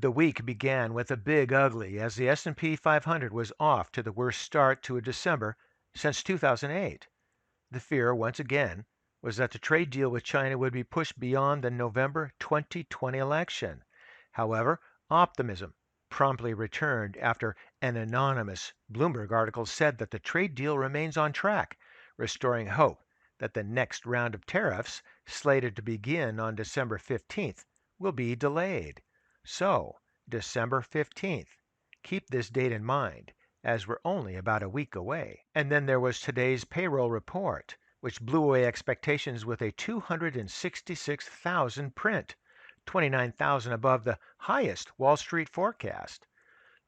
The week began with a big ugly as the S&P 500 was off to the worst start to a December since 2008. The fear, once again, was that the trade deal with China would be pushed beyond the November 2020 election. However, optimism promptly returned after an anonymous Bloomberg article said that the trade deal remains on track, restoring hope that the next round of tariffs, slated to begin on December 15th, will be delayed. So, December 15th. Keep this date in mind, as we're only about a week away. And then there was today's payroll report, which blew away expectations with a 266,000 print, 29,000 above the highest Wall Street forecast.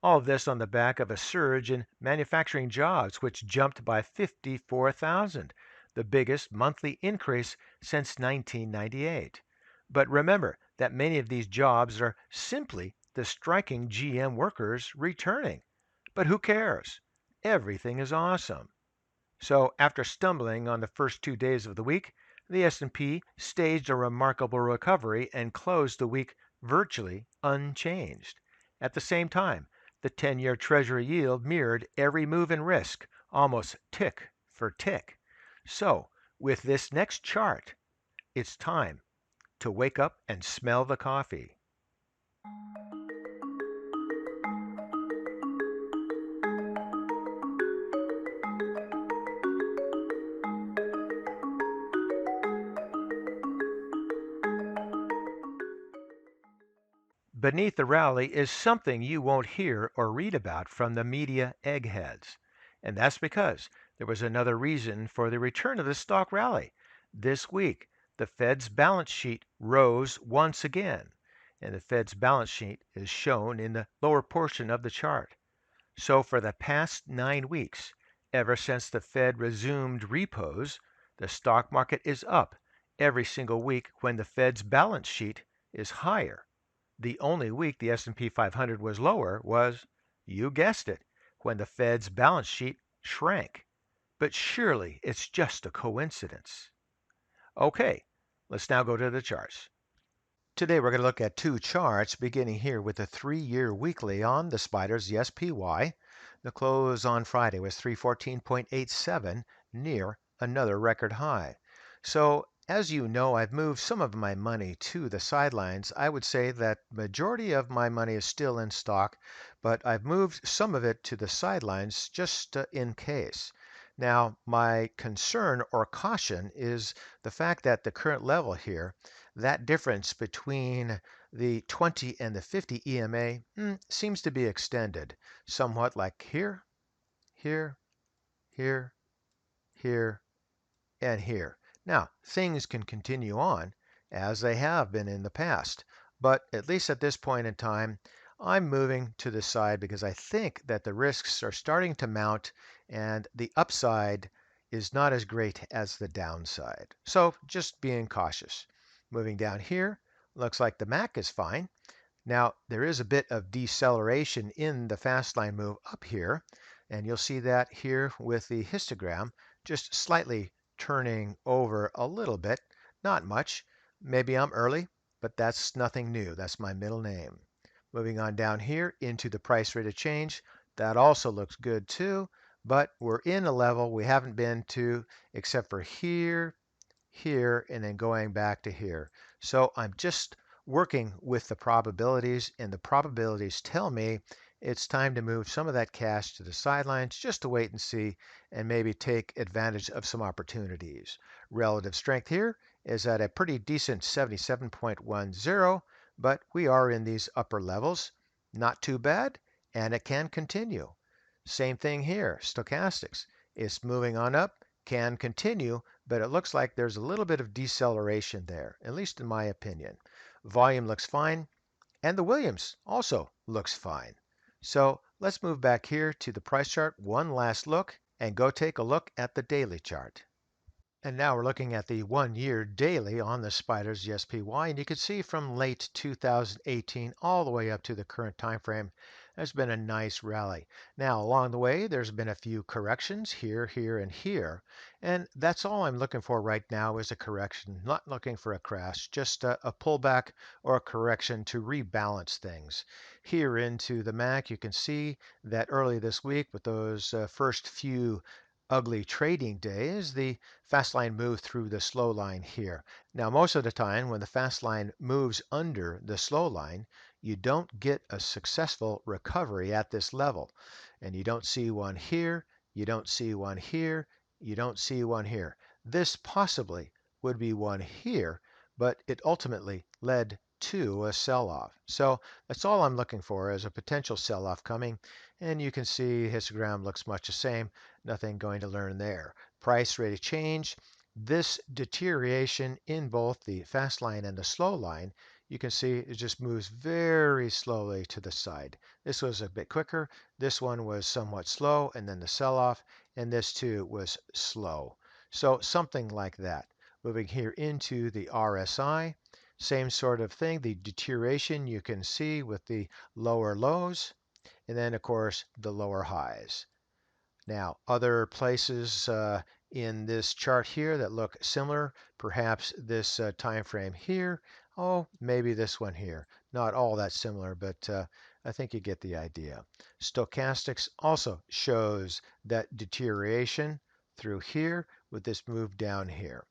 All of this on the back of a surge in manufacturing jobs, which jumped by 54,000, the biggest monthly increase since 1998. But remember that many of these jobs are simply the striking GM workers returning. But who cares? Everything is awesome. So after stumbling on the first 2 days of the week, the S&P staged a remarkable recovery and closed the week virtually unchanged. At the same time, the 10-year Treasury yield mirrored every move in risk, almost tick for tick. So, with this next chart, it's time to wake up and smell the coffee. Beneath the rally is something you won't hear or read about from the media eggheads. And that's because there was another reason for the return of the stock rally. This week, the Fed's balance sheet rose once again, and the Fed's balance sheet is shown in the lower portion of the chart. So for the past 9 weeks, ever since the Fed resumed repos, the stock market is up every single week when the Fed's balance sheet is higher. The only week the S&P 500 was lower was, you guessed it, when the Fed's balance sheet shrank. But surely it's just a coincidence. Okay, let's now go to the charts. Today we're going to look at two charts, beginning here with the 3-year weekly on the spiders, the SPY. The close on Friday was 314.87, near another record high. So as you know, I've moved some of my money to the sidelines. I would say that majority of my money is still in stock, but I've moved some of it to the sidelines just in case. Now, my concern or caution is the fact that the current level here, that difference between the 20 and the 50 EMA seems to be extended somewhat, like here, here, here, here, and here. Now, things can continue on as they have been in the past, but at least at this point in time, I'm moving to the side because I think that the risks are starting to mount and the upside is not as great as the downside. So just being cautious. Moving down here, looks like the MAC is fine. Now, there is a bit of deceleration in the fast line move up here, and you'll see that here with the histogram, just slightly turning over a little bit, not much. Maybe I'm early, but that's nothing new. That's my middle name. Moving on down here into the price rate of change, that also looks good too, but we're in a level we haven't been to except for here, here, and then going back to here. So I'm just working with the probabilities, and the probabilities tell me it's time to move some of that cash to the sidelines just to wait and see and maybe take advantage of some opportunities. Relative strength here is at a pretty decent 77.10, but we are in these upper levels. Not too bad, and it can continue. Same thing here, stochastics. It's moving on up, can continue, but it looks like there's a little bit of deceleration there, at least in my opinion. Volume looks fine, and the Williams also looks fine. So let's move back here to the price chart, one last look, and go take a look at the daily chart. And now we're looking at the 1-year daily on the spiders, the SPY, and you can see from late 2018 all the way up to the current time frame Has been a nice rally. Now, along the way, there's been a few corrections here, here, and here. And that's all I'm looking for right now is a correction, not looking for a crash, just a pullback or a correction to rebalance things. Here into the Mac, you can see that early this week with those first few ugly trading days, the fast line moved through the slow line here. Now, most of the time, when the fast line moves under the slow line, you don't get a successful recovery at this level. And you don't see one here, you don't see one here, you don't see one here. This possibly would be one here, but it ultimately led to a sell-off. So that's all I'm looking for is a potential sell-off coming. And you can see histogram looks much the same. Nothing going to learn there. Price rate of change. This deterioration in both the fast line and the slow line, you can see it just moves very slowly to the side. This was a bit quicker. This one was somewhat slow, and then the sell-off, and this too was slow. So something like that. Moving here into the RSI, same sort of thing. The deterioration you can see with the lower lows, and then of course the lower highs. Now, other places in this chart here that look similar, perhaps this time frame here. Oh, maybe this one here. Not all that similar, but I think you get the idea. Stochastics also shows that deterioration through here with this move down here.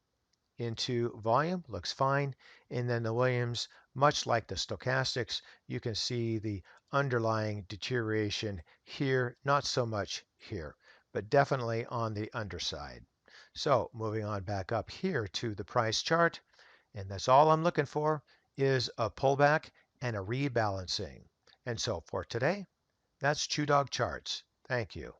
Into volume looks fine. And then the Williams, much like the stochastics, you can see the underlying deterioration here, not so much here, but definitely on the underside. So moving on back up here to the price chart, and that's all I'm looking for is a pullback and a rebalancing. And so for today, that's ChewDog Charts. Thank you.